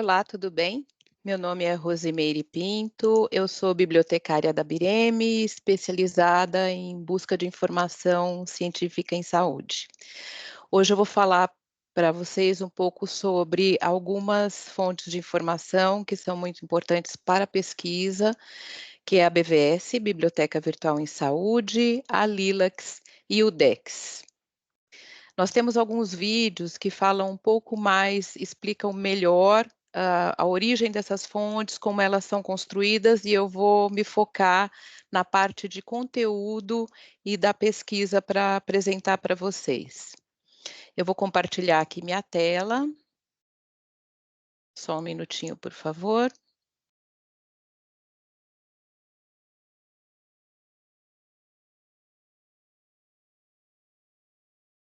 Olá, tudo bem? Meu nome é Rosimeire Pinto, eu sou bibliotecária da Bireme, especializada em busca de informação científica em saúde. Hoje eu vou falar para vocês um pouco sobre algumas fontes de informação que são muito importantes para a pesquisa, que é a BVS, Biblioteca Virtual em Saúde, a Lilacs e o DEX. Nós temos alguns vídeos que falam um pouco mais, explicam melhor a origem dessas fontes, como elas são construídas, e eu vou me focar na parte de conteúdo e da pesquisa para apresentar para vocês. Eu vou compartilhar aqui minha tela. Só um minutinho, por favor.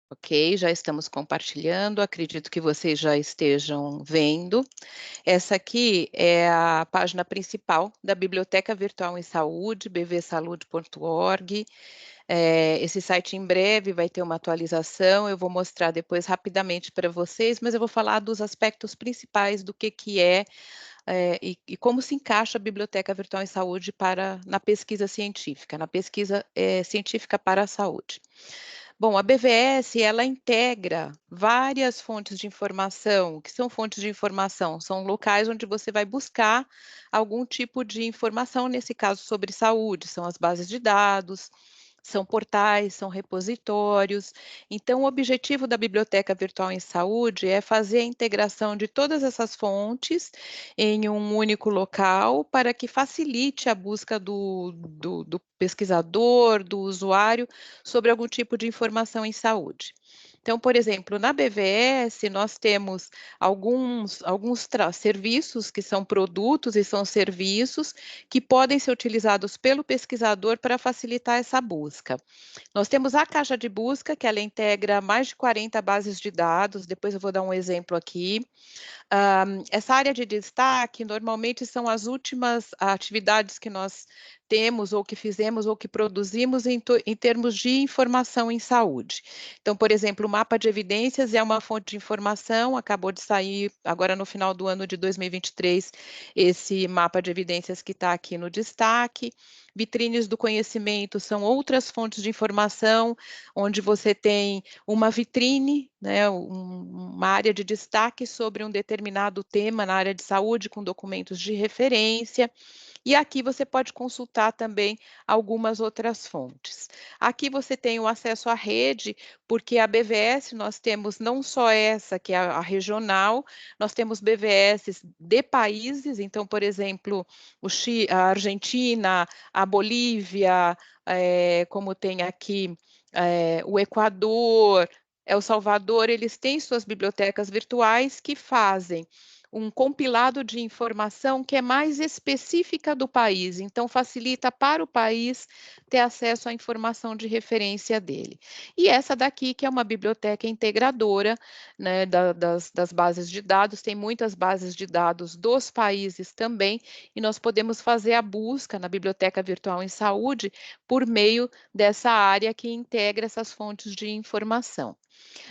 Ok, já estamos compartilhando, acredito que vocês já estejam vendo. Essa aqui é a página principal da Biblioteca Virtual em Saúde, bvsalude.org. Esse site em breve vai ter uma atualização, eu vou mostrar depois rapidamente para vocês, mas eu vou falar dos aspectos principais do que é, e como se encaixa a Biblioteca Virtual em Saúde na pesquisa científica, na pesquisa científica para a saúde. Bom, a BVS, ela integra várias fontes de informação. O que são fontes de informação? São locais onde você vai buscar algum tipo de informação, nesse caso sobre saúde, são as bases de dados, são portais, são repositórios. Então, o objetivo da Biblioteca Virtual em Saúde é fazer a integração de todas essas fontes em um único local para que facilite a busca do pesquisador, do usuário, sobre algum tipo de informação em saúde. Então, por exemplo, na BVS, nós temos alguns serviços que são produtos e são serviços que podem ser utilizados pelo pesquisador para facilitar essa busca. Nós temos a caixa de busca, que ela integra mais de 40 bases de dados, depois eu vou dar um exemplo aqui. Essa área de destaque, normalmente, são as últimas atividades que nós temos, ou que fizemos, ou que produzimos em termos de informação em saúde. Então, por exemplo, o mapa de evidências é uma fonte de informação, acabou de sair agora no final do ano de 2023, esse mapa de evidências que está aqui no destaque. Vitrines do conhecimento são outras fontes de informação, onde você tem uma vitrine, né, uma área de destaque sobre um determinado tema na área de saúde, com documentos de referência. E aqui você pode consultar também algumas outras fontes. Aqui você tem o acesso à rede, porque a BVS nós temos não só essa, que é a regional, nós temos BVS de países, então, por exemplo, a Argentina, a Bolívia, como tem aqui o Equador, El Salvador, eles têm suas bibliotecas virtuais que fazem um compilado de informação que é mais específica do país, então facilita para o país ter acesso à informação de referência dele. E essa daqui, que é uma biblioteca integradora, né, das bases de dados, tem muitas bases de dados dos países também, e nós podemos fazer a busca na Biblioteca Virtual em Saúde por meio dessa área que integra essas fontes de informação.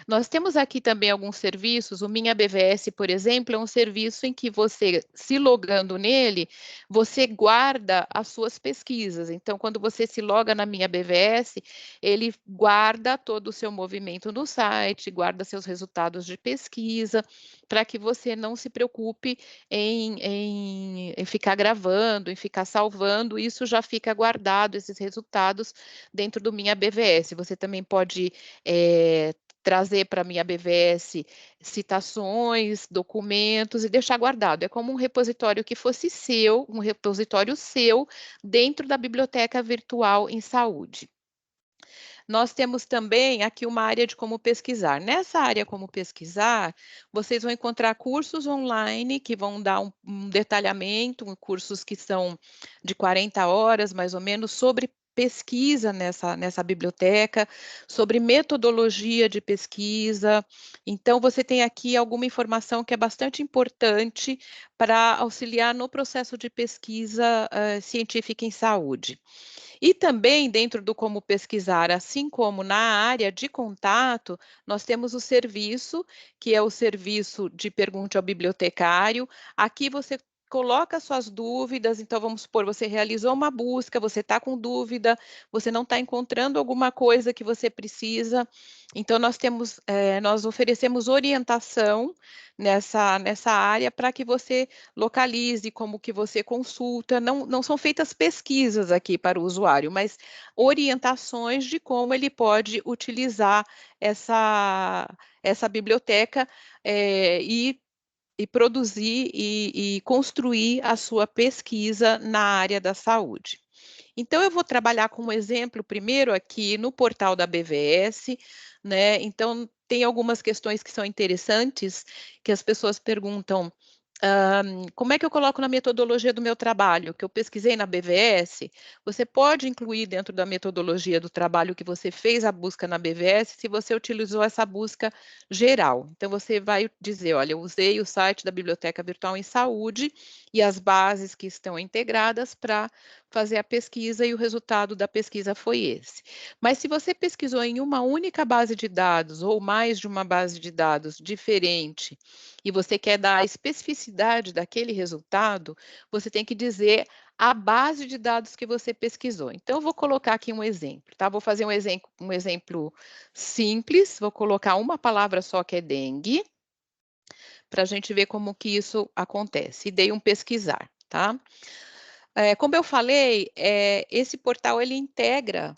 Nós temos aqui também alguns serviços, o Minha BVS, por exemplo, é um serviço em que você, se logando nele, você guarda as suas pesquisas. Então, quando você se loga na Minha BVS, ele guarda todo o seu movimento no site, guarda seus resultados de pesquisa, para que você não se preocupe em ficar gravando, em ficar salvando, isso já fica guardado, esses resultados, dentro do Minha BVS. Você também pode trazer para a minha BVS citações, documentos e deixar guardado. É como um repositório que fosse seu, um repositório seu dentro da biblioteca virtual em saúde. Nós temos também aqui uma área de como pesquisar. Nessa área como pesquisar, vocês vão encontrar cursos online que vão dar um detalhamento, cursos que são de 40 horas, mais ou menos, sobre pesquisa nessa biblioteca, sobre metodologia de pesquisa. Então, você tem aqui alguma informação que é bastante importante para auxiliar no processo de pesquisa científica em saúde. E também, dentro do Como Pesquisar, assim como na área de contato, nós temos o serviço, que é o serviço de Pergunte ao Bibliotecário. Aqui você coloca suas dúvidas, então vamos supor, você realizou uma busca, você está com dúvida, você não está encontrando alguma coisa que você precisa, então nós oferecemos orientação nessa área para que você localize, como que você consulta, não são feitas pesquisas aqui para o usuário, mas orientações de como ele pode utilizar essa biblioteca e produzir e construir a sua pesquisa na área da saúde. Então, eu vou trabalhar com um exemplo primeiro aqui no portal da BVS, né? Então, tem algumas questões que são interessantes, que as pessoas perguntam, como é que eu coloco na metodologia do meu trabalho, que eu pesquisei na BVS? Você pode incluir dentro da metodologia do trabalho que você fez a busca na BVS, se você utilizou essa busca geral. Então, você vai dizer, olha, eu usei o site da Biblioteca Virtual em Saúde e as bases que estão integradas para fazer a pesquisa e o resultado da pesquisa foi esse. Mas se você pesquisou em uma única base de dados ou mais de uma base de dados diferente e você quer dar a especificidade daquele resultado, você tem que dizer a base de dados que você pesquisou. Então, eu vou colocar aqui um exemplo, tá? Vou fazer um exemplo simples, vou colocar uma palavra só que é dengue, para a gente ver como que isso acontece. E dei um pesquisar, tá? Como eu falei, esse portal ele integra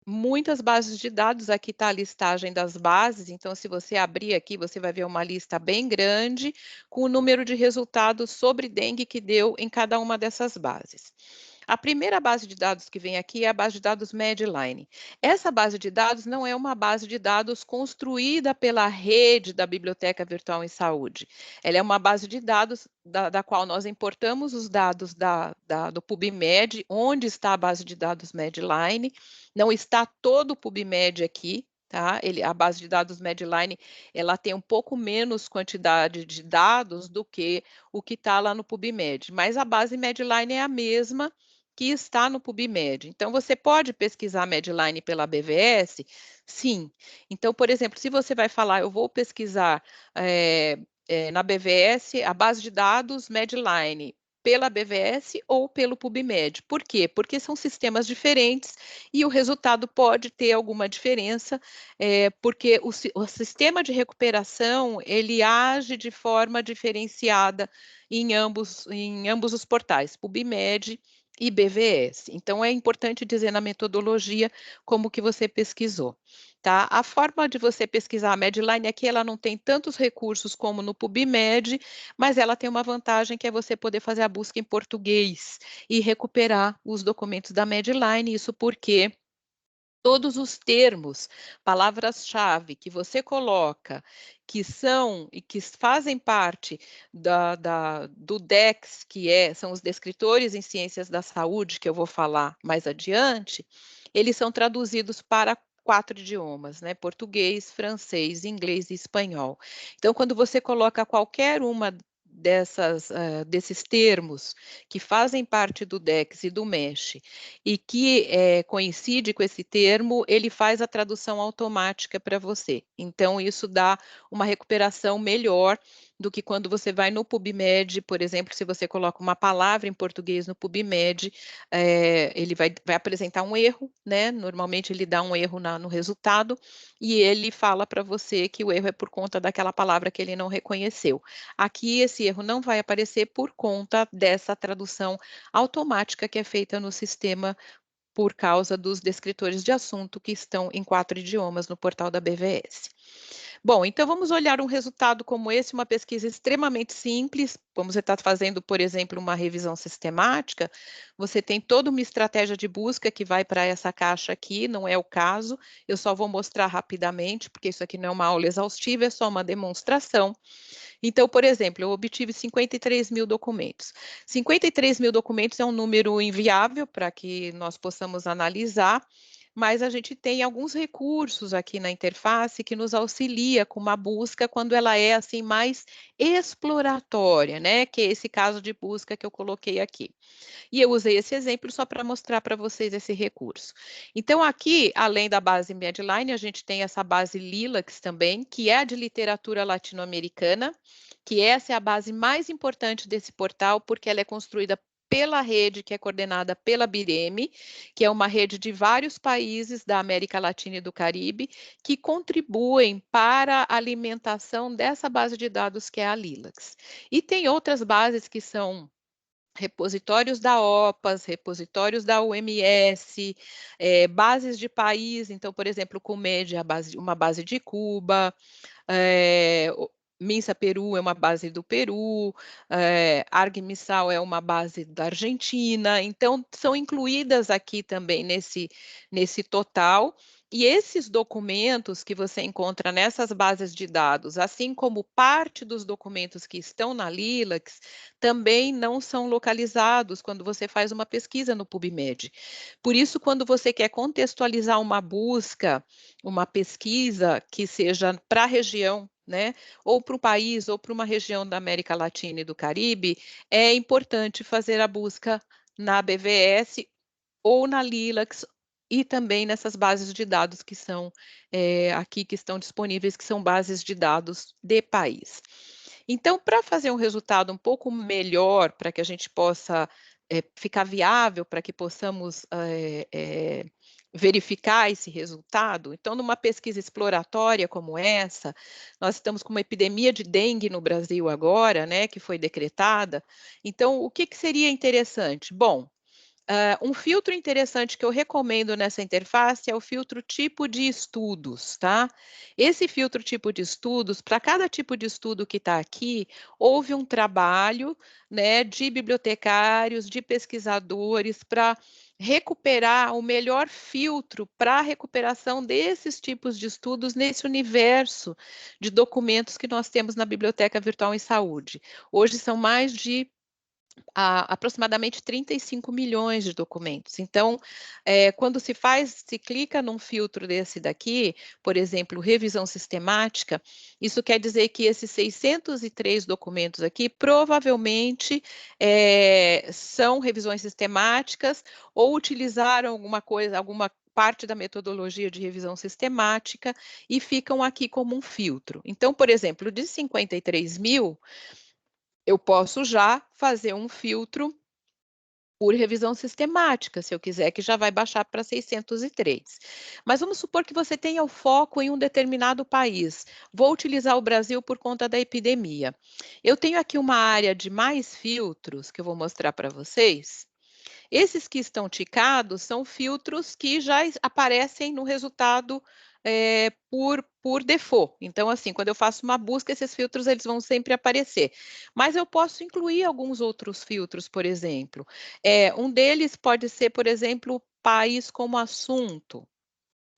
muitas bases de dados. Aqui está a listagem das bases, então se você abrir aqui, você vai ver uma lista bem grande com o número de resultados sobre dengue que deu em cada uma dessas bases. A primeira base de dados que vem aqui é a base de dados Medline. Essa base de dados não é uma base de dados construída pela rede da Biblioteca Virtual em Saúde. Ela é uma base de dados da qual nós importamos os dados do PubMed, onde está a base de dados Medline. Não está todo o PubMed aqui, tá? A base de dados Medline, ela tem um pouco menos quantidade de dados do que o que está lá no PubMed, mas a base Medline é a mesma que está no PubMed. Então, você pode pesquisar Medline pela BVS? Sim. Então, por exemplo, se você vai falar, eu vou pesquisar na BVS a base de dados Medline pela BVS ou pelo PubMed. Por quê? Porque são sistemas diferentes e o resultado pode ter alguma diferença, porque o sistema de recuperação, ele age de forma diferenciada em ambos os portais, PubMed e BVS. Então, é importante dizer na metodologia como que você pesquisou. Tá? A forma de você pesquisar a Medline aqui, ela não tem tantos recursos como no PubMed, mas ela tem uma vantagem que é você poder fazer a busca em português e recuperar os documentos da Medline, isso porque todos os termos, palavras-chave que você coloca, que são e que fazem parte do DEX, são os descritores em ciências da saúde, que eu vou falar mais adiante, eles são traduzidos para 4 idiomas, né? Português, francês, inglês e espanhol. Então, quando você coloca qualquer uma desses termos que fazem parte do DEX e do MESH e que coincide com esse termo, ele faz a tradução automática para você. Então, isso dá uma recuperação melhor do que quando você vai no PubMed, por exemplo, se você coloca uma palavra em português no PubMed, ele vai apresentar um erro, né? Normalmente ele dá um erro no resultado e ele fala para você que o erro é por conta daquela palavra que ele não reconheceu. Aqui esse erro não vai aparecer por conta dessa tradução automática que é feita no sistema por causa dos descritores de assunto que estão em 4 idiomas no portal da BVS. Bom, então vamos olhar um resultado como esse, uma pesquisa extremamente simples, como você está fazendo, por exemplo, uma revisão sistemática, você tem toda uma estratégia de busca que vai para essa caixa aqui, não é o caso, eu só vou mostrar rapidamente, porque isso aqui não é uma aula exaustiva, é só uma demonstração. Então, por exemplo, eu obtive 53 mil documentos. 53 mil documentos é um número inviável para que nós possamos analisar, mas a gente tem alguns recursos aqui na interface que nos auxilia com uma busca quando ela é assim mais exploratória, né? Que é esse caso de busca que eu coloquei aqui. E eu usei esse exemplo só para mostrar para vocês esse recurso. Então, aqui, além da base Medline, a gente tem essa base Lilacs também, que é a de literatura latino-americana, que essa é a base mais importante desse portal, porque ela é construída pela rede que é coordenada pela BIREME, que é uma rede de vários países da América Latina e do Caribe, que contribuem para a alimentação dessa base de dados que é a Lilacs. E tem outras bases que são repositórios da OPAS, repositórios da OMS, bases de país, então, por exemplo, o CUMED é uma base de Cuba, Minsa Peru é uma base do Peru, Argmissal é uma base da Argentina, então são incluídas aqui também nesse total. E esses documentos que você encontra nessas bases de dados, assim como parte dos documentos que estão na Lilacs, também não são localizados quando você faz uma pesquisa no PubMed. Por isso, quando você quer contextualizar uma busca, uma pesquisa que seja para a região, né, ou para o país, ou para uma região da América Latina e do Caribe, é importante fazer a busca na BVS ou na Lilacs e também nessas bases de dados que são aqui que estão disponíveis, que são bases de dados de país. Então, para fazer um resultado um pouco melhor, para que a gente possa ficar viável, para que possamos verificar esse resultado, então, numa pesquisa exploratória como essa, nós estamos com uma epidemia de dengue no Brasil agora, né, que foi decretada. Então, o que seria interessante? Bom, um filtro interessante que eu recomendo nessa interface é o filtro tipo de estudos, tá? Esse filtro tipo de estudos, para cada tipo de estudo que está aqui, houve um trabalho, né, de bibliotecários, de pesquisadores, para recuperar o melhor filtro para a recuperação desses tipos de estudos nesse universo de documentos que nós temos na Biblioteca Virtual em Saúde. Hoje são mais de aproximadamente 35 milhões de documentos. Então, quando se clica num filtro desse daqui, por exemplo, revisão sistemática, isso quer dizer que esses 603 documentos aqui provavelmente são revisões sistemáticas ou utilizaram alguma coisa, alguma parte da metodologia de revisão sistemática e ficam aqui como um filtro. Então, por exemplo, de 53 mil, eu posso já fazer um filtro por revisão sistemática, se eu quiser, que já vai baixar para 603. Mas vamos supor que você tenha o foco em um determinado país. Vou utilizar o Brasil por conta da epidemia. Eu tenho aqui uma área de mais filtros que eu vou mostrar para vocês. Esses que estão ticados são filtros que já aparecem no resultado por default. Então, assim, quando eu faço uma busca, esses filtros eles vão sempre aparecer. Mas eu posso incluir alguns outros filtros, por exemplo. Um deles pode ser, por exemplo, país como assunto.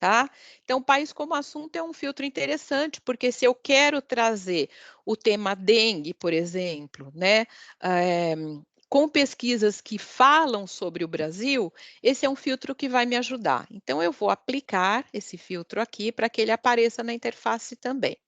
Tá? Então, país como assunto é um filtro interessante, porque se eu quero trazer o tema dengue, por exemplo, né, com pesquisas que falam sobre o Brasil, esse é um filtro que vai me ajudar. Então, eu vou aplicar esse filtro aqui para que ele apareça na interface também.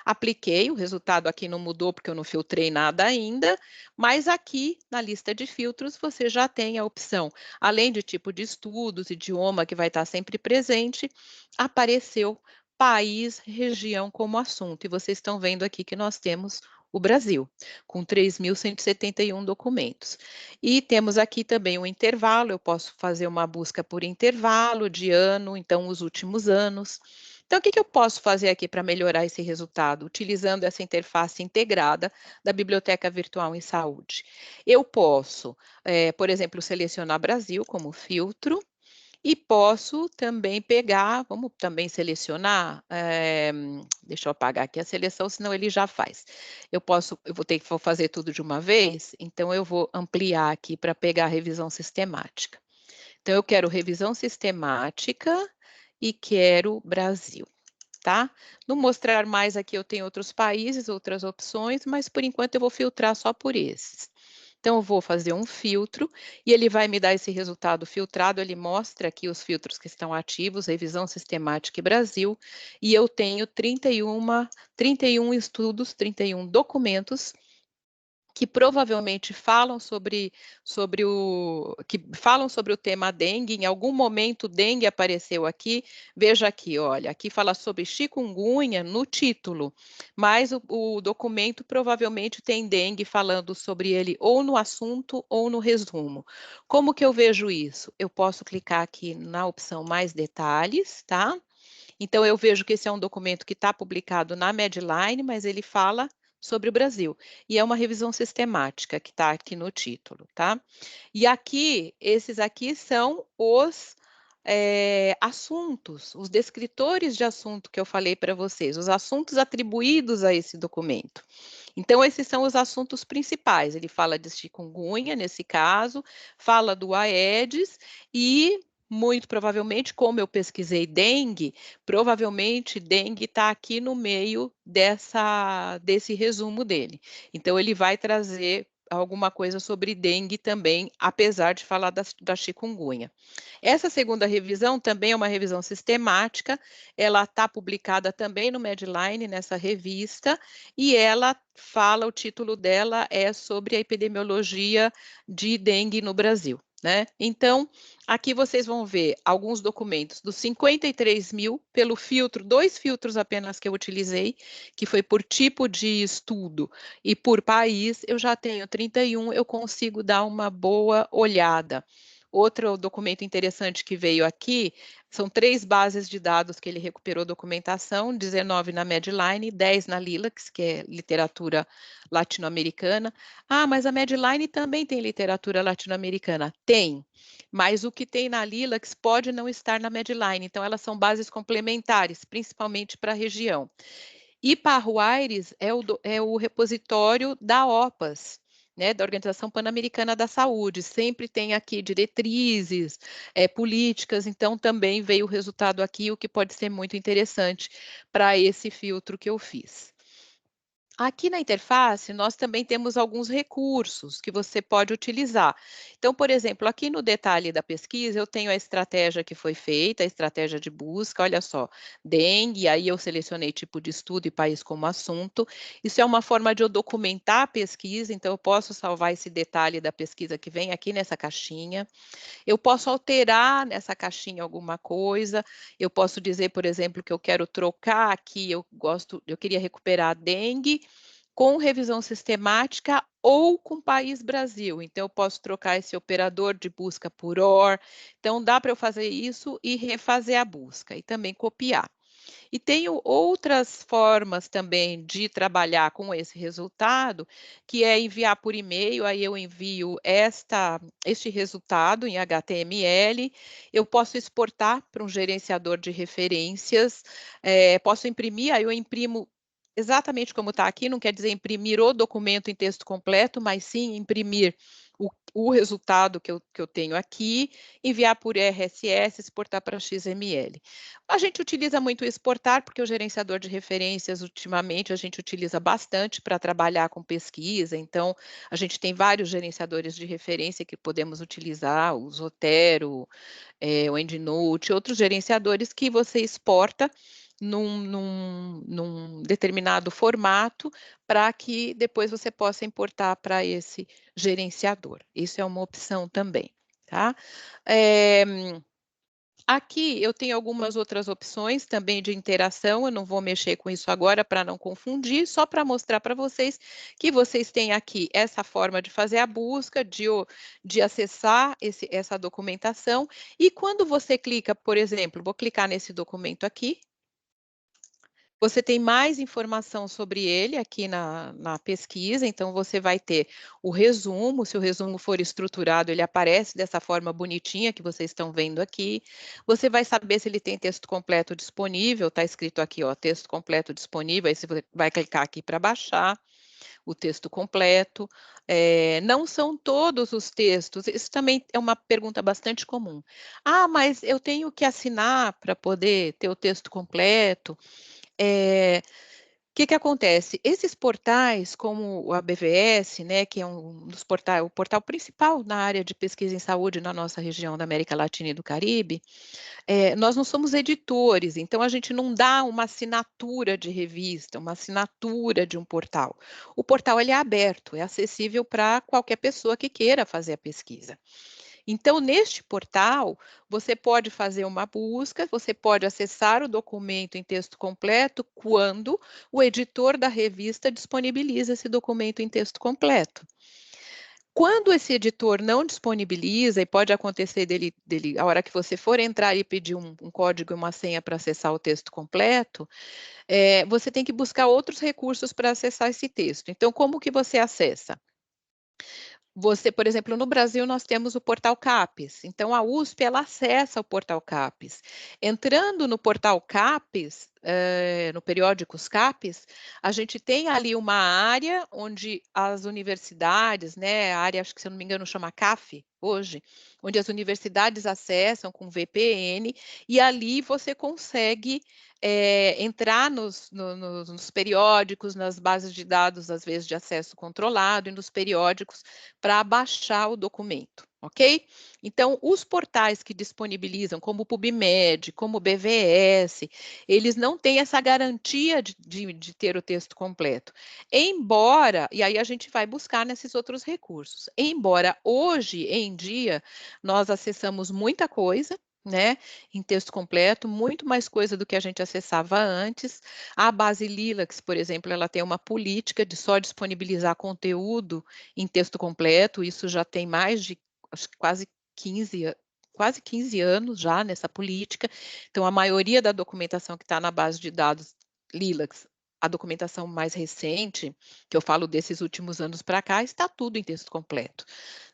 Apliquei, o resultado aqui não mudou porque eu não filtrei nada ainda, mas aqui na lista de filtros você já tem a opção, além de tipo de estudos, idioma que vai estar sempre presente, apareceu país, região como assunto. E vocês estão vendo aqui que nós temos o Brasil, com 3.171 documentos. E temos aqui também um intervalo, eu posso fazer uma busca por intervalo de ano, então os últimos anos. Então, o que eu posso fazer aqui para melhorar esse resultado, utilizando essa interface integrada da Biblioteca Virtual em Saúde? Eu posso, por exemplo, selecionar Brasil como filtro, e posso também pegar, vamos também selecionar, deixa eu apagar aqui a seleção, senão ele já faz. Eu vou ter que fazer tudo de uma vez, então eu vou ampliar aqui para pegar a revisão sistemática. Então, eu quero revisão sistemática e quero Brasil, tá? No mostrar mais aqui eu tenho outros países, outras opções, mas por enquanto eu vou filtrar só por esses. Então, eu vou fazer um filtro e ele vai me dar esse resultado filtrado. Ele mostra aqui os filtros que estão ativos, revisão sistemática e Brasil, e eu tenho 31 estudos, 31 documentos que provavelmente falam sobre o tema dengue. Em algum momento, dengue apareceu aqui. Veja aqui, olha, aqui fala sobre chikungunya no título, mas o documento provavelmente tem dengue falando sobre ele ou no assunto ou no resumo. Como que eu vejo isso? Eu posso clicar aqui na opção mais detalhes, tá? Então, eu vejo que esse é um documento que está publicado na Medline, mas ele fala sobre o Brasil. E é uma revisão sistemática que está aqui no título, tá? E aqui, esses aqui são os assuntos, os descritores de assunto que eu falei para vocês, os assuntos atribuídos a esse documento. Então, esses são os assuntos principais. Ele fala de chikungunya, nesse caso, fala do Aedes e, muito provavelmente, como eu pesquisei dengue, provavelmente dengue está aqui no meio desse resumo dele. Então, ele vai trazer alguma coisa sobre dengue também, apesar de falar da chikungunya. Essa segunda revisão também é uma revisão sistemática, ela está publicada também no Medline, nessa revista, e ela fala, o título dela é sobre a epidemiologia de dengue no Brasil, né? Então, aqui vocês vão ver alguns documentos dos 53 mil, pelo filtro, 2 filtros apenas que eu utilizei, que foi por tipo de estudo e por país, eu já tenho 31, eu consigo dar uma boa olhada. Outro documento interessante que veio aqui, são 3 bases de dados que ele recuperou documentação, 19 na Medline, 10 na Lilacs, que é literatura latino-americana. Ah, mas a Medline também tem literatura latino-americana. Tem, mas o que tem na Lilacs pode não estar na Medline, então elas são bases complementares, principalmente para a região. E Parruaires é o repositório da OPAS, né, da Organização Pan-Americana da Saúde, sempre tem aqui diretrizes, políticas, então também veio o resultado aqui, o que pode ser muito interessante para esse filtro que eu fiz. Aqui na interface, nós também temos alguns recursos que você pode utilizar. Então, por exemplo, aqui no detalhe da pesquisa, eu tenho a estratégia que foi feita, a estratégia de busca, olha só, dengue, aí eu selecionei tipo de estudo e país como assunto. Isso é uma forma de eu documentar a pesquisa, então eu posso salvar esse detalhe da pesquisa que vem aqui nessa caixinha. Eu posso alterar nessa caixinha alguma coisa, eu posso dizer, por exemplo, que eu quero trocar aqui, eu queria recuperar a dengue com revisão sistemática ou com país Brasil. Então, eu posso trocar esse operador de busca por OR. Então, dá para eu fazer isso e refazer a busca e também copiar. E tenho outras formas também de trabalhar com esse resultado, que é enviar por e-mail, aí eu envio este resultado em HTML, eu posso exportar para um gerenciador de referências, posso imprimir, aí eu imprimo exatamente como está aqui, não quer dizer imprimir o documento em texto completo, mas sim imprimir o resultado que eu tenho aqui, enviar por RSS, exportar para XML. A gente utiliza muito o exportar, porque o gerenciador de referências, ultimamente, a gente utiliza bastante para trabalhar com pesquisa, então, a gente tem vários gerenciadores de referência que podemos utilizar, o Zotero, o EndNote, outros gerenciadores que você exporta num determinado formato para que depois você possa importar para esse gerenciador. Isso é uma opção também, tá? Aqui eu tenho algumas outras opções também de interação, eu não vou mexer com isso agora para não confundir, só para mostrar para vocês que vocês têm aqui essa forma de fazer a busca, de acessar essa documentação, e quando você clica, por exemplo, vou clicar nesse documento aqui, você tem mais informação sobre ele aqui na pesquisa, então você vai ter o resumo, se o resumo for estruturado, ele aparece dessa forma bonitinha que vocês estão vendo aqui. Você vai saber se ele tem texto completo disponível, está escrito aqui, ó, texto completo disponível, aí você vai clicar aqui para baixar o texto completo. Não são todos os textos, isso também é uma pergunta bastante comum. Ah, mas eu tenho que assinar para poder ter o texto completo? É, Que acontece? Esses portais, como o ABVS, né, que é um dos portais, o portal principal na área de pesquisa em saúde na nossa região da América Latina e do Caribe, nós não somos editores, então a gente não dá uma assinatura de revista, uma assinatura de um portal. O portal ele é aberto, é acessível para qualquer pessoa que queira fazer a pesquisa. Então, neste portal, você pode fazer uma busca, você pode acessar o documento em texto completo quando o editor da revista disponibiliza esse documento em texto completo. Quando esse editor não disponibiliza, e pode acontecer dele a hora que você for entrar e pedir um código e uma senha para acessar o texto completo, você tem que buscar outros recursos para acessar esse texto. Então, como que você acessa? Você, por exemplo, no Brasil nós temos o portal CAPES, então a USP ela acessa o portal CAPES. Entrando no portal CAPES, no periódicos CAPES, a gente tem ali uma área onde as universidades, né, a área, acho que se eu não me engano chama CAF hoje, onde as universidades acessam com VPN, e ali você consegue entrar nos periódicos, nas bases de dados, às vezes de acesso controlado, e nos periódicos para baixar o documento, ok? Então, os portais que disponibilizam, como o PubMed, como o BVS, eles não têm essa garantia de ter o texto completo. Embora, e aí a gente vai buscar nesses outros recursos, embora hoje em dia nós acessamos muita coisa, né, em texto completo, muito mais coisa do que a gente acessava antes. A base Lilacs, por exemplo, ela tem uma política de só disponibilizar conteúdo em texto completo, isso já tem mais de acho que quase 15 anos já nessa política. Então, a maioria da documentação que está na base de dados Lilacs, a documentação mais recente, que eu falo desses últimos anos para cá, está tudo em texto completo,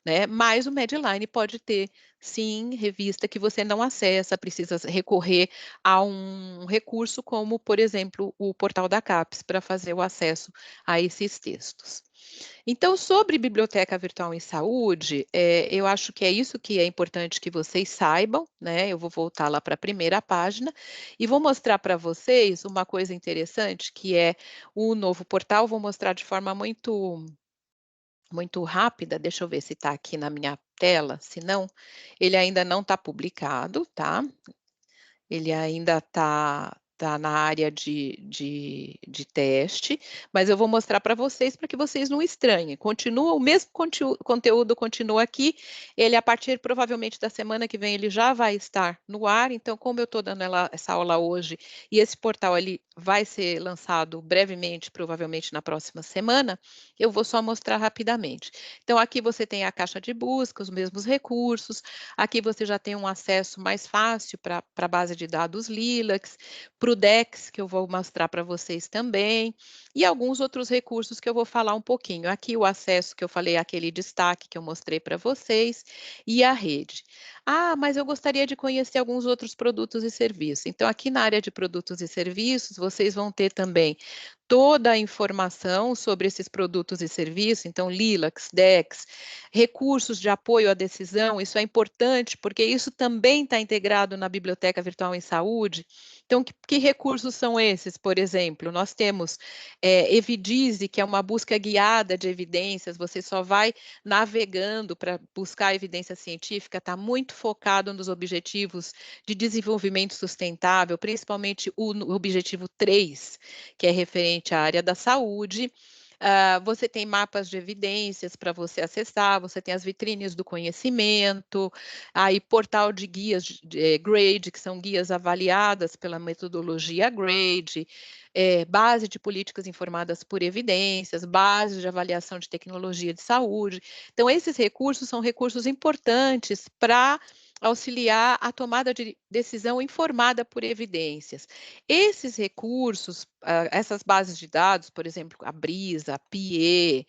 né? Mas o Medline pode ter, sim, revista que você não acessa, precisa recorrer a um recurso como, por exemplo, o portal da CAPES para fazer o acesso a esses textos. Então, sobre biblioteca virtual em saúde, eu acho que é isso que é importante que vocês saibam, né? Eu vou voltar lá para a primeira página e vou mostrar para vocês uma coisa interessante, que é o novo portal. Vou mostrar de forma muito rápida. Deixa eu ver se está aqui na minha tela, se não, ele ainda não está publicado, tá? Ele ainda tá na área de teste, mas eu vou mostrar para vocês que vocês não estranhem. Continua, o mesmo conteúdo continua aqui, ele a partir provavelmente da semana que vem ele já vai estar no ar, então como eu estou dando essa aula hoje e esse portal ele vai ser lançado brevemente, provavelmente na próxima semana, eu vou só mostrar rapidamente. Então aqui você tem a caixa de busca, os mesmos recursos, aqui você já tem um acesso mais fácil para a base de dados Lilacs, para o Dex, que eu vou mostrar para vocês também, e alguns outros recursos que eu vou falar um pouquinho. Aqui o acesso que eu falei, aquele destaque que eu mostrei para vocês, e a rede. Ah, mas eu gostaria de conhecer alguns outros produtos e serviços. Então, aqui na área de produtos e serviços, vocês vão ter também toda a informação sobre esses produtos e serviços, então Lilacs, Dex, recursos de apoio à decisão, isso é importante porque isso também está integrado na Biblioteca Virtual em Saúde. Então, que recursos são esses, por exemplo? Nós temos Evidize, que é uma busca guiada de evidências, você só vai navegando para buscar evidência científica, está muito focado nos objetivos de desenvolvimento sustentável, principalmente o objetivo 3, que é referente à área da saúde. Você tem mapas de evidências para você acessar, você tem as vitrines do conhecimento, aí portal de guias de GRADE, que são guias avaliadas pela metodologia GRADE, base de políticas informadas por evidências, base de avaliação de tecnologia de saúde. Então, esses recursos são recursos importantes para auxiliar a tomada de decisão informada por evidências. Esses recursos, essas bases de dados, por exemplo, a Brisa, a PIE,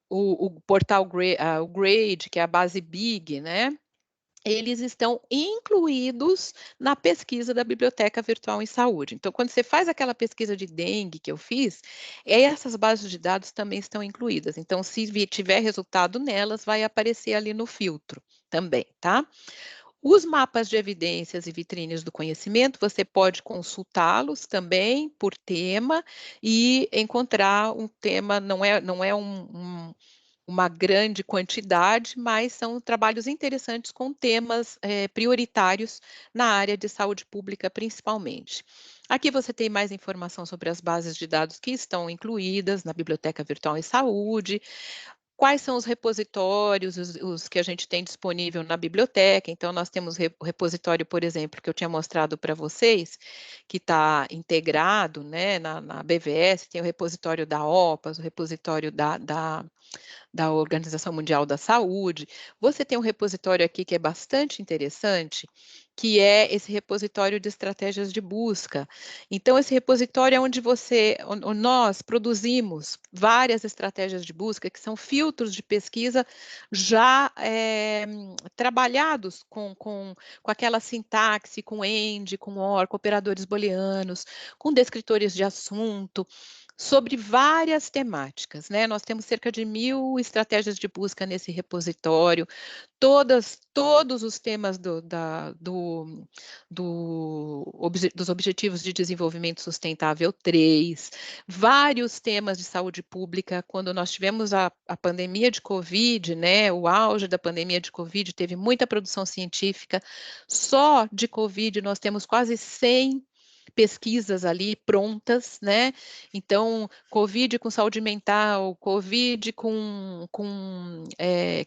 o portal o Grade, que é a base Big, né? Eles estão incluídos na pesquisa da Biblioteca Virtual em Saúde. Então, quando você faz aquela pesquisa de dengue que eu fiz, essas bases de dados também estão incluídas. Então, se tiver resultado nelas, vai aparecer ali no filtro também, tá? Os mapas de evidências e vitrines do conhecimento, você pode consultá-los também por tema e encontrar um tema, não é uma grande quantidade, mas são trabalhos interessantes com temas prioritários na área de saúde pública, principalmente. Aqui você tem mais informação sobre as bases de dados que estão incluídas na Biblioteca Virtual em Saúde, quais são os repositórios, os que a gente tem disponível na biblioteca. Então, nós temos o repositório, por exemplo, que eu tinha mostrado para vocês, que está integrado, né, na BVS, tem o repositório da OPAS, o repositório da Organização Mundial da Saúde. Você tem um repositório aqui que é bastante interessante, que é esse repositório de estratégias de busca. Então, esse repositório é onde nós produzimos várias estratégias de busca, que são filtros de pesquisa já trabalhados com aquela sintaxe, com END, com OR, com operadores booleanos, com descritores de assunto, sobre várias temáticas, né? Nós temos cerca de 1.000 estratégias de busca nesse repositório, todos os temas dos Objetivos de Desenvolvimento Sustentável 3, vários temas de saúde pública. Quando nós tivemos a pandemia de Covid, né, o auge da pandemia de Covid, teve muita produção científica. Só de Covid nós temos quase 100 pesquisas ali prontas, né? Então, Covid com saúde mental, Covid com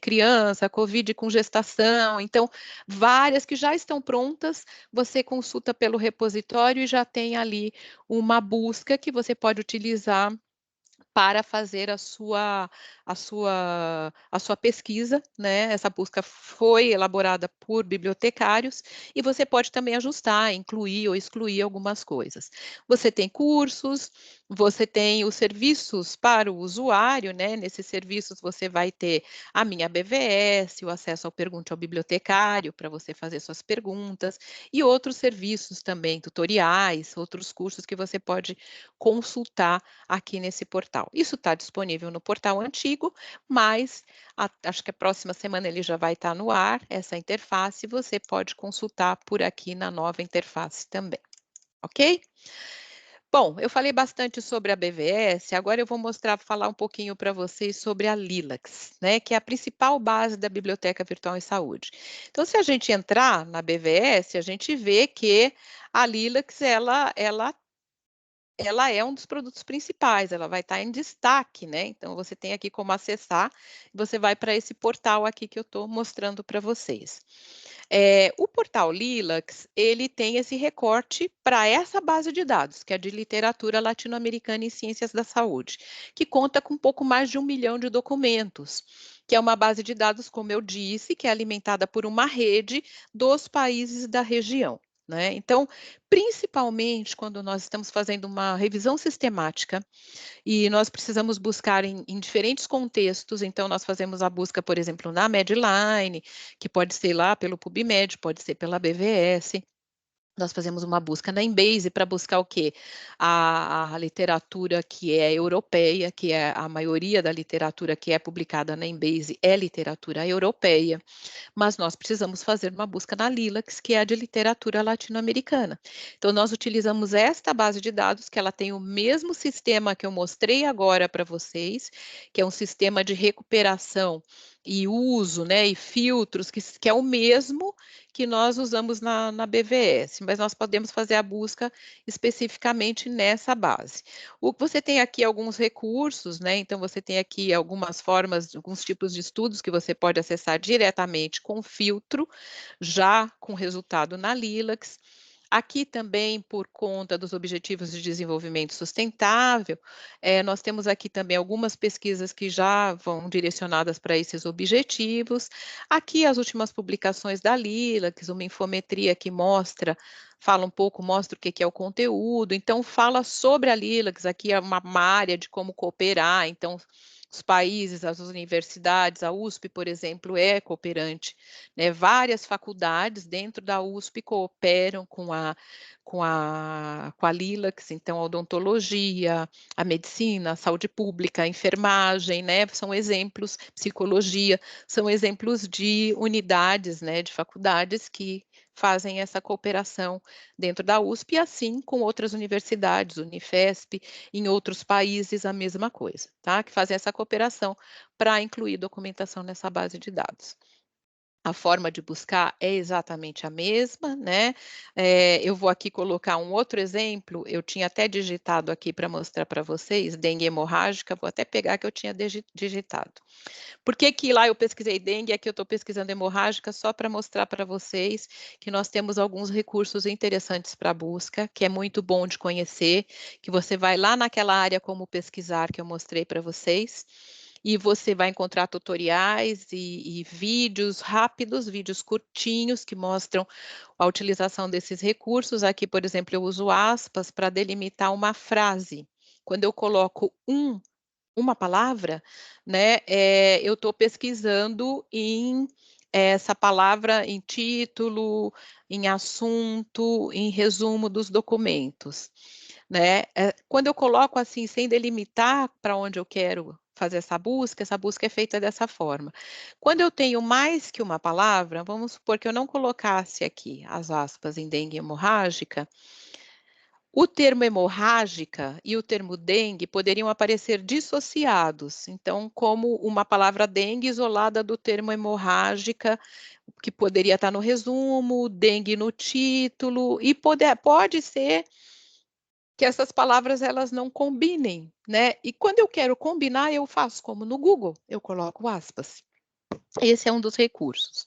criança, Covid com gestação. Então, várias que já estão prontas, você consulta pelo repositório e já tem ali uma busca que você pode utilizar para fazer a sua pesquisa, né? Essa busca foi elaborada por bibliotecários e você pode também ajustar, incluir ou excluir algumas coisas. Você tem cursos, você tem os serviços para o usuário, né? Nesses serviços você vai ter a minha BVS, o acesso ao Pergunte ao Bibliotecário para você fazer suas perguntas e outros serviços também, tutoriais, outros cursos que você pode consultar aqui nesse portal. Isso está disponível no portal antigo, mas acho que a próxima semana ele já vai estar no ar, essa interface, você pode consultar por aqui na nova interface também, ok? Bom, eu falei bastante sobre a BVS, agora eu vou falar um pouquinho para vocês sobre a Lilacs, né, que é a principal base da Biblioteca Virtual em Saúde. Então, se a gente entrar na BVS, a gente vê que a Lilacs, ela é um dos produtos principais, ela vai estar em destaque, né? Então, você tem aqui como acessar, você vai para esse portal aqui que eu estou mostrando para vocês. O portal Lilacs, ele tem esse recorte para essa base de dados, que é de literatura latino-americana em ciências da saúde, que conta com um pouco mais de 1 milhão de documentos, que é uma base de dados, como eu disse, que é alimentada por uma rede dos países da região, né? Então, principalmente quando nós estamos fazendo uma revisão sistemática e nós precisamos buscar em diferentes contextos, então nós fazemos a busca, por exemplo, na Medline, que pode ser lá pelo PubMed, pode ser pela BVS. Nós fazemos uma busca na Embase para buscar o quê? A literatura que é europeia, que é a maioria da literatura que é publicada na Embase é literatura europeia, mas nós precisamos fazer uma busca na Lilacs, que é a de literatura latino-americana. Então, nós utilizamos esta base de dados, que ela tem o mesmo sistema que eu mostrei agora para vocês, que é um sistema de recuperação e uso, né, e filtros, que é o mesmo que nós usamos na BVS, mas nós podemos fazer a busca especificamente nessa base. Você tem aqui alguns recursos, né? Então, você tem aqui algumas formas, alguns tipos de estudos que você pode acessar diretamente com filtro, já com resultado na Lilacs. Aqui também, por conta dos Objetivos de Desenvolvimento Sustentável, nós temos aqui também algumas pesquisas que já vão direcionadas para esses objetivos. Aqui as últimas publicações da Lilacs, uma infometria que fala um pouco, mostra o que é o conteúdo, então fala sobre a Lilacs, aqui é uma área de como cooperar, então os países, as universidades, a USP, por exemplo, é cooperante, né? Várias faculdades dentro da USP cooperam com a Lilacs, então a odontologia, a medicina, a saúde pública, a enfermagem, né? São exemplos, psicologia, são exemplos de unidades, né? De faculdades que fazem essa cooperação dentro da USP, e assim com outras universidades, Unifesp, em outros países a mesma coisa, tá? Que fazem essa cooperação para incluir documentação nessa base de dados. A forma de buscar é exatamente a mesma, né? Eu vou aqui colocar um outro exemplo, eu tinha até digitado aqui para mostrar para vocês, dengue hemorrágica, vou até pegar que eu tinha digitado. Por que que lá eu pesquisei dengue e aqui eu estou pesquisando hemorrágica? Só para mostrar para vocês que nós temos alguns recursos interessantes para busca, que é muito bom de conhecer, que você vai lá naquela área como pesquisar que eu mostrei para vocês, e você vai encontrar tutoriais e vídeos rápidos, vídeos curtinhos que mostram a utilização desses recursos. Aqui, por exemplo, eu uso aspas para delimitar uma frase. Quando eu coloco uma palavra, né, eu estou pesquisando em essa palavra em título, em assunto, em resumo dos documentos, né. Quando eu coloco assim, sem delimitar para onde eu quero fazer essa busca é feita dessa forma. Quando eu tenho mais que uma palavra, vamos supor que eu não colocasse aqui as aspas em dengue hemorrágica, o termo hemorrágica e o termo dengue poderiam aparecer dissociados, então, como uma palavra dengue isolada do termo hemorrágica, que poderia estar no resumo, dengue no título, e pode ser que essas palavras elas não combinem, né? E quando eu quero combinar, eu faço como no Google, eu coloco aspas. Esse é um dos recursos,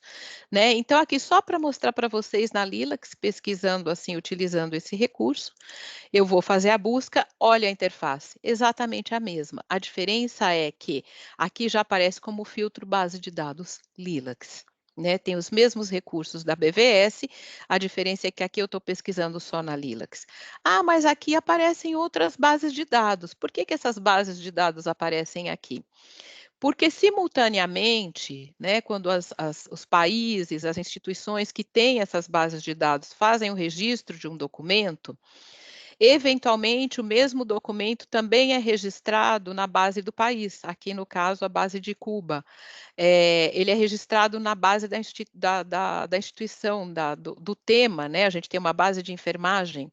né? Então, aqui só para mostrar para vocês na Lilacs, pesquisando assim, utilizando esse recurso, eu vou fazer a busca, olha a interface, exatamente a mesma. A diferença é que aqui já aparece como filtro base de dados Lilacs, né? Tem os mesmos recursos da BVS, a diferença é que aqui eu estou pesquisando só na Lilacs. Ah, mas aqui aparecem outras bases de dados. Por que que essas bases de dados aparecem aqui? Porque simultaneamente, né, quando os países, as instituições que têm essas bases de dados fazem o registro de um documento, eventualmente, o mesmo documento também é registrado na base do país, aqui no caso a base de Cuba. Ele é registrado na base da instituição, do tema, né, a gente tem uma base de enfermagem.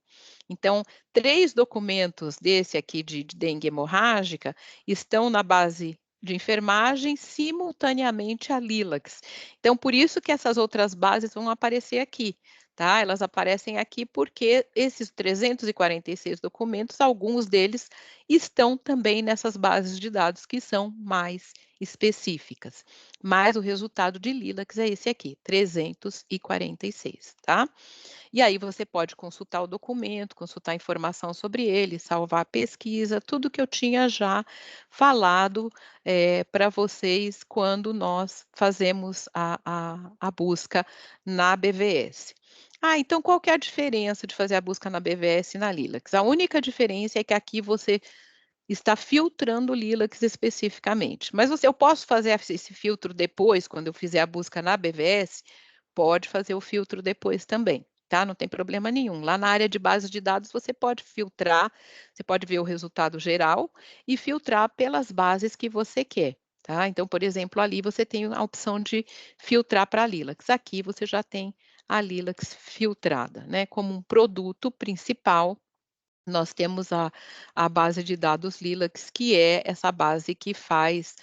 Então, 3 documentos desse aqui de dengue hemorrágica estão na base de enfermagem simultaneamente a Lilacs. Então, por isso que essas outras bases vão aparecer aqui. Tá? Elas aparecem aqui porque esses 346 documentos, alguns deles estão também nessas bases de dados que são mais específicas. Mas o resultado de Lilacs é esse aqui, 346, tá? E aí você pode consultar o documento, consultar informação sobre ele, salvar a pesquisa, tudo que eu tinha já falado para vocês quando nós fazemos a busca na BVS. Ah, então qual que é a diferença de fazer a busca na BVS e na Lilacs? A única diferença é que aqui você está filtrando o Lilacs especificamente. Mas eu posso fazer esse filtro depois, quando eu fizer a busca na BVS? Pode fazer o filtro depois também, tá? Não tem problema nenhum. Lá na área de base de dados, você pode filtrar, você pode ver o resultado geral e filtrar pelas bases que você quer, tá? Então, por exemplo, ali você tem a opção de filtrar para a Lilacs. Aqui você já tem a Lilacs filtrada, né? Como um produto principal, nós temos a base de dados Lilacs, que é essa base que faz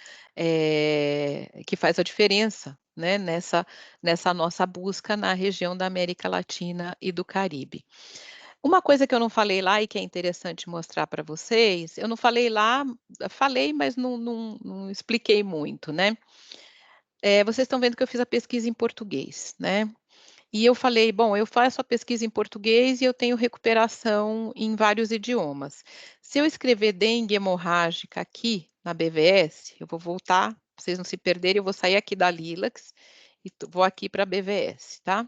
a diferença, né, nessa nossa busca na região da América Latina e do Caribe. Uma coisa que eu não falei lá e que é interessante mostrar para vocês, eu não falei lá, falei, mas não expliquei muito, né. Vocês estão vendo que eu fiz a pesquisa em português, né. E eu falei: "Bom, eu faço a pesquisa em português e eu tenho recuperação em vários idiomas. Se eu escrever dengue hemorrágica aqui na BVS", eu vou voltar, pra vocês não se perderem, eu vou sair aqui da Lilacs e vou aqui para a BVS, tá.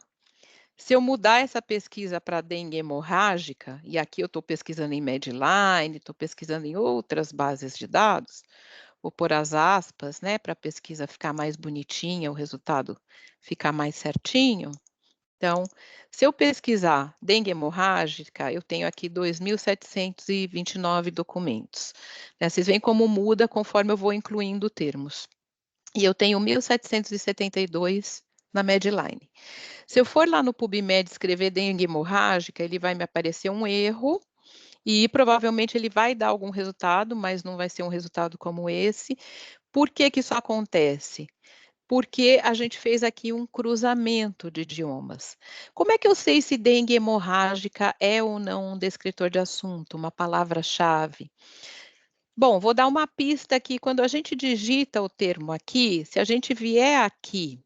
Se eu mudar essa pesquisa para dengue hemorrágica, e aqui eu estou pesquisando em Medline, estou pesquisando em outras bases de dados, vou pôr as aspas, né, para a pesquisa ficar mais bonitinha, o resultado ficar mais certinho. Então, se eu pesquisar dengue hemorrágica, eu tenho aqui 2.729 documentos, né, vocês veem como muda conforme eu vou incluindo termos. E eu tenho 1.772 na Medline. Se eu for lá no PubMed escrever dengue hemorrágica, ele vai me aparecer um erro e provavelmente ele vai dar algum resultado, mas não vai ser um resultado como esse. Por que que isso acontece? Porque a gente fez aqui um cruzamento de idiomas. Como é que eu sei se dengue hemorrágica é ou não um descritor de assunto, uma palavra-chave? Bom, vou dar uma pista aqui. Quando a gente digita o termo aqui, se a gente vier aqui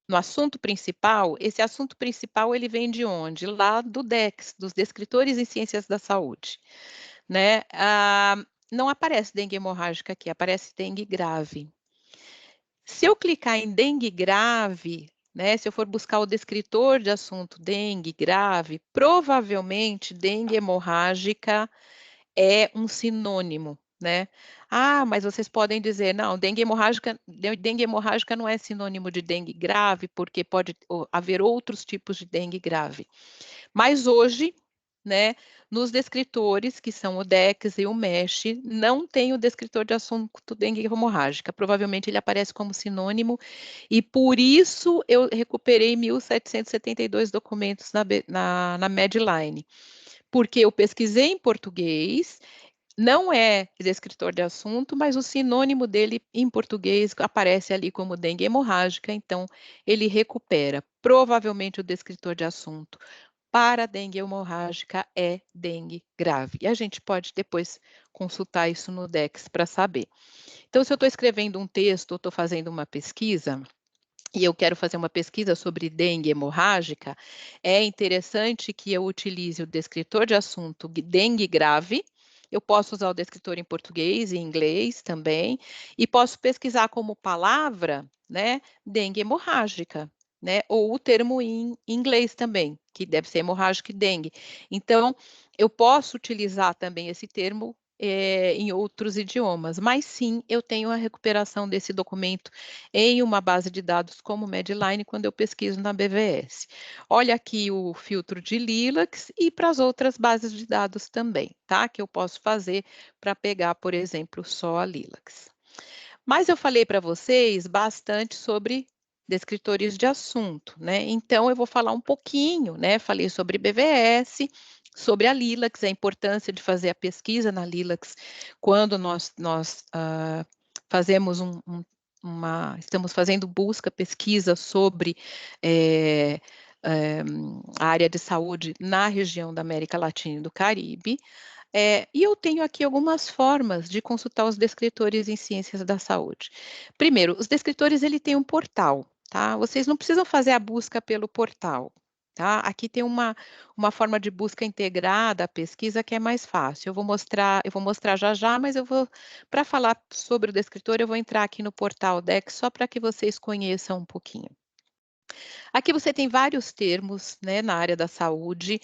no assunto principal, esse assunto principal ele vem de onde? Lá do DEX, dos descritores em ciências da saúde, né? Não aparece dengue hemorrágica aqui, aparece dengue grave. Se eu clicar em dengue grave, né, se eu for buscar o descritor de assunto dengue grave, provavelmente dengue hemorrágica é um sinônimo, né? Ah, mas vocês podem dizer, não, dengue hemorrágica não é sinônimo de dengue grave, porque pode haver outros tipos de dengue grave. Mas hoje, né, nos descritores, que são o DEX e o MESH, não tem o descritor de assunto dengue hemorrágica. Provavelmente ele aparece como sinônimo, e por isso eu recuperei 1.772 documentos na Medline. Porque eu pesquisei em português, não é descritor de assunto, mas o sinônimo dele em português aparece ali como dengue hemorrágica, então ele recupera. Provavelmente o descritor de assunto para dengue hemorrágica é dengue grave. E a gente pode depois consultar isso no DEX para saber. Então, se eu estou escrevendo um texto ou estou fazendo uma pesquisa, e eu quero fazer uma pesquisa sobre dengue hemorrágica, é interessante que eu utilize o descritor de assunto dengue grave. Eu posso usar o descritor em português e inglês também, e posso pesquisar como palavra, né, dengue hemorrágica, né, ou o termo em inglês também, que deve ser hemorrágica e dengue. Então, eu posso utilizar também esse termo em outros idiomas, mas sim, eu tenho a recuperação desse documento em uma base de dados como Medline quando eu pesquiso na BVS. Olha aqui o filtro de Lilacs e para as outras bases de dados também, tá? Que eu posso fazer para pegar, por exemplo, só a Lilacs. Mas eu falei para vocês bastante sobre descritores de assunto, né? Então eu vou falar um pouquinho, né? Falei sobre BVS, sobre a Lilacs, a importância de fazer a pesquisa na Lilacs quando nós fazemos estamos fazendo busca, pesquisa sobre a área de saúde na região da América Latina e do Caribe. E eu tenho aqui algumas formas de consultar os descritores em ciências da saúde. Primeiro, os descritores ele tem um portal, tá? Vocês não precisam fazer a busca pelo portal, tá? Aqui tem uma forma de busca integrada à pesquisa que é mais fácil. Eu vou mostrar já já, mas para falar sobre o descritor, eu vou entrar aqui no portal DEX só para que vocês conheçam um pouquinho. Aqui você tem vários termos, né, na área da saúde.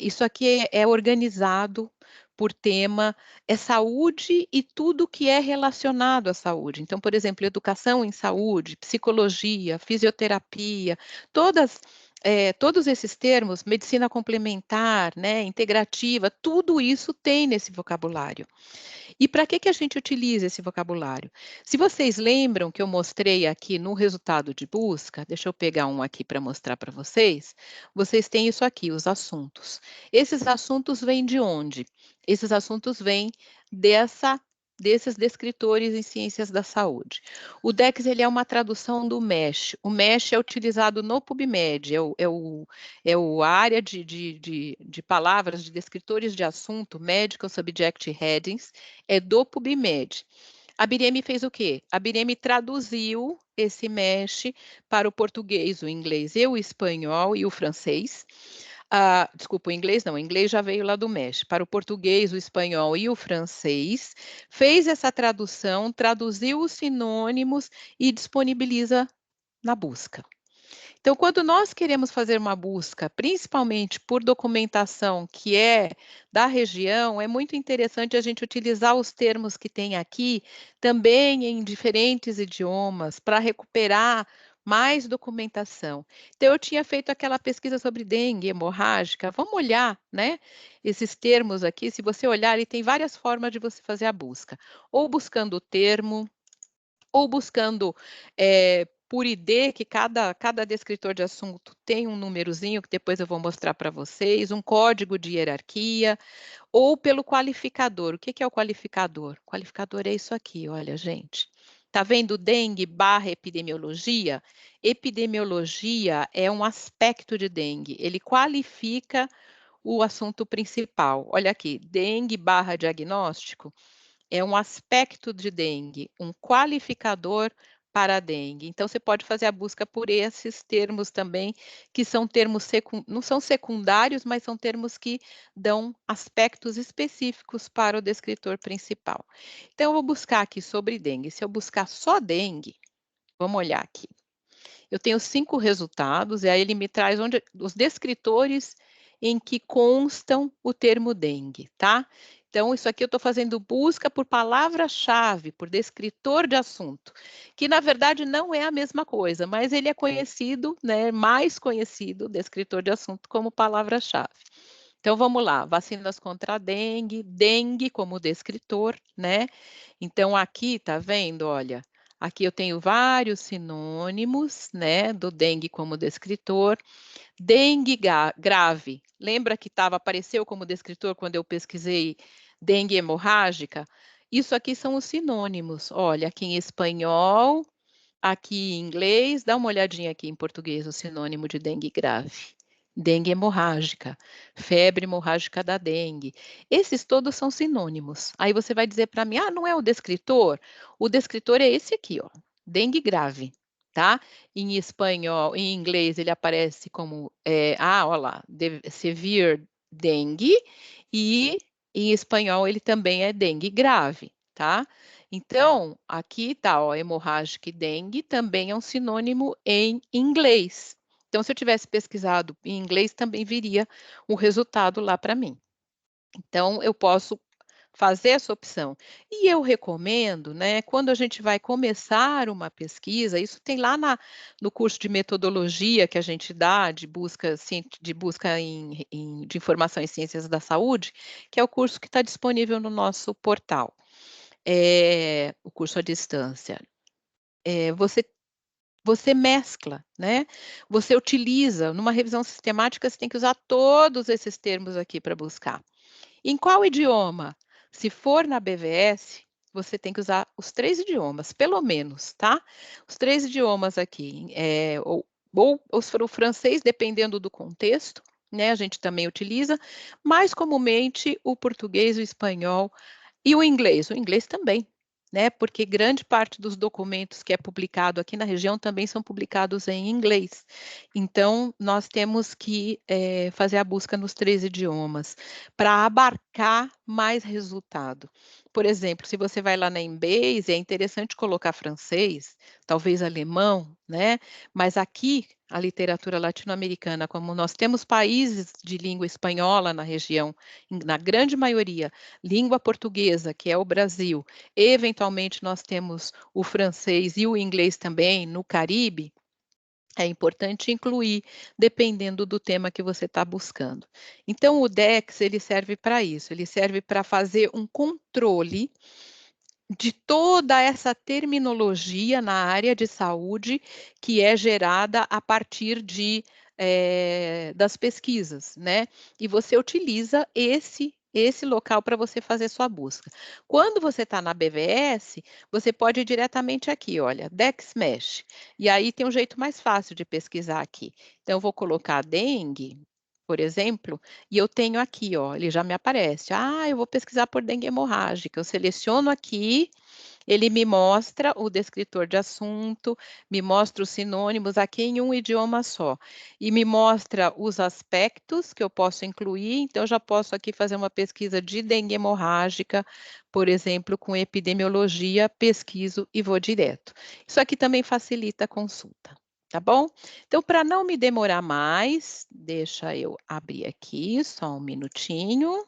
Isso aqui é organizado por tema, é saúde e tudo que é relacionado à saúde. Então, por exemplo, educação em saúde, psicologia, fisioterapia, todos esses termos, medicina complementar, né, integrativa, tudo isso tem nesse vocabulário. E para que a gente utiliza esse vocabulário? Se vocês lembram que eu mostrei aqui no resultado de busca, deixa eu pegar um aqui para mostrar para vocês, vocês têm isso aqui, os assuntos. Esses assuntos vêm de onde? Esses assuntos vêm desses descritores em ciências da saúde. O DEX ele é uma tradução do MESH. O MESH é utilizado no PubMed, a área de palavras, de descritores de assunto, Medical Subject Headings, é do PubMed. A Bireme fez o quê? A Bireme traduziu esse MESH para o português, o inglês e o espanhol e o francês. Desculpa, o inglês não, o inglês já veio lá do MESH. Para o português, o espanhol e o francês, fez essa tradução, traduziu os sinônimos e disponibiliza na busca. Então, quando nós queremos fazer uma busca, principalmente por documentação que é da região, é muito interessante a gente utilizar os termos que tem aqui, também em diferentes idiomas, para recuperar mais documentação. Então, eu tinha feito aquela pesquisa sobre dengue hemorrágica. Vamos olhar, né? Esses termos aqui, se você olhar, ele tem várias formas de você fazer a busca. Ou buscando o termo, ou buscando por ID, que cada descritor de assunto tem um númerozinho, que depois eu vou mostrar para vocês, um código de hierarquia, ou pelo qualificador. O que que é o qualificador? O qualificador é isso aqui, olha, gente. Tá vendo dengue barra epidemiologia? Epidemiologia é um aspecto de dengue, ele qualifica o assunto principal. Olha aqui, dengue barra diagnóstico é um aspecto de dengue, um qualificador para a dengue. Então, você pode fazer a busca por esses termos também, que são termos, não são secundários, mas são termos que dão aspectos específicos para o descritor principal. Então, eu vou buscar aqui sobre dengue. Se eu buscar só dengue, vamos olhar aqui. Eu tenho 5 resultados, e aí ele me traz os descritores em que constam o termo dengue, tá? Então, isso aqui eu estou fazendo busca por palavra-chave, por descritor de assunto, que na verdade não é a mesma coisa, mas ele é conhecido, né, mais conhecido, descritor de assunto, como palavra-chave. Então, vamos lá, vacinas contra a dengue, dengue como descritor, né? Então, aqui, tá vendo, olha, aqui eu tenho vários sinônimos, né, do dengue como descritor. Dengue grave, lembra que apareceu como descritor quando eu pesquisei dengue hemorrágica? Isso aqui são os sinônimos. Olha, aqui em espanhol, aqui em inglês, dá uma olhadinha aqui em português, o sinônimo de dengue grave. Dengue hemorrágica, febre hemorrágica da dengue. Esses todos são sinônimos. Aí você vai dizer para mim, ah, não é o descritor? O descritor é esse aqui, ó, dengue grave, tá? Em espanhol, em inglês, ele aparece como, olha lá, severe dengue, e em espanhol ele também é dengue grave, tá? Então, aqui tá, ó, hemorrágica e dengue também é um sinônimo em inglês. Então, se eu tivesse pesquisado em inglês, também viria o resultado lá para mim. Então, eu posso fazer essa opção. E eu recomendo, né, quando a gente vai começar uma pesquisa, isso tem lá no curso de metodologia que a gente dá de busca, de informação em ciências da saúde, que é o curso que está disponível no nosso portal, o curso à distância. Você mescla, né? Você utiliza, numa revisão sistemática, você tem que usar todos esses termos aqui para buscar. Em qual idioma? Se for na BVS, você tem que usar os 3 idiomas, pelo menos, tá? Os 3 idiomas aqui, ou o francês, dependendo do contexto, né? A gente também utiliza, mais comumente o português, o espanhol e o inglês também, né? Porque grande parte dos documentos que é publicado aqui na região também são publicados em inglês. Então, nós temos que fazer a busca nos 3 idiomas para abarcar mais resultado. Por exemplo, se você vai lá na Embase, é interessante colocar francês, talvez alemão, né? Mas aqui, a literatura latino-americana, como nós temos países de língua espanhola na região, na grande maioria, língua portuguesa, que é o Brasil, eventualmente nós temos o francês e o inglês também no Caribe, é importante incluir, dependendo do tema que você está buscando. Então, o DEX, ele serve para isso, ele serve para fazer um controle de toda essa terminologia na área de saúde que é gerada a partir das pesquisas, né? E você utiliza esse local para você fazer sua busca. Quando você está na BVS, você pode ir diretamente aqui, olha, DexMesh. E aí tem um jeito mais fácil de pesquisar aqui. Então, eu vou colocar dengue, por exemplo, e eu tenho aqui, ó, ele já me aparece. Ah, eu vou pesquisar por dengue hemorrágica. Eu seleciono aqui, ele me mostra o descritor de assunto, me mostra os sinônimos aqui em um idioma só. E me mostra os aspectos que eu posso incluir. Então, eu já posso aqui fazer uma pesquisa de dengue hemorrágica, por exemplo, com epidemiologia, pesquiso e vou direto. Isso aqui também facilita a consulta. tá bom? Então, para não me demorar mais, deixa eu abrir aqui, só um minutinho.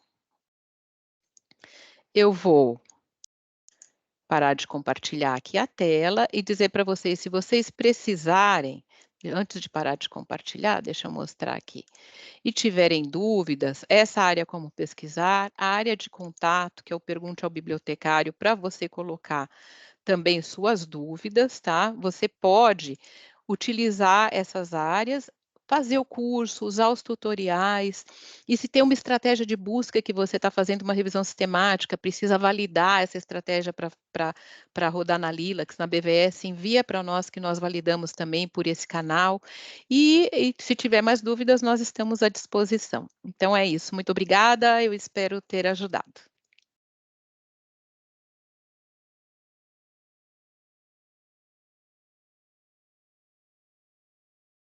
Eu vou parar de compartilhar aqui a tela e dizer para vocês, se vocês precisarem, antes de parar de compartilhar, deixa eu mostrar aqui, e tiverem dúvidas, essa área como pesquisar, a área de contato, que é o pergunte ao bibliotecário, para você colocar também suas dúvidas, tá? Você pode utilizar essas áreas, fazer o curso, usar os tutoriais, e se tem uma estratégia de busca que você está fazendo uma revisão sistemática, precisa validar essa estratégia para rodar na Lilacs, na BVS, envia para nós que nós validamos também por esse canal, e se tiver mais dúvidas, nós estamos à disposição. Então é isso, muito obrigada, eu espero ter ajudado.